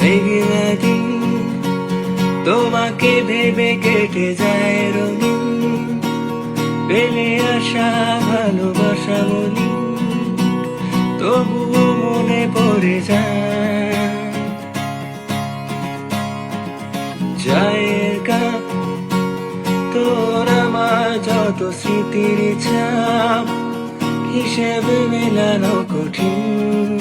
মেঘলা দিন তোমাকে ভেবে কেটে যায় রঙিন, পেলে আসা ভালোবাসা বলি তবুও মনে পড়ে যায় কাপ তোর আমার যত স্মৃতির ছাপ, হিসেবে মেলানো কঠিন।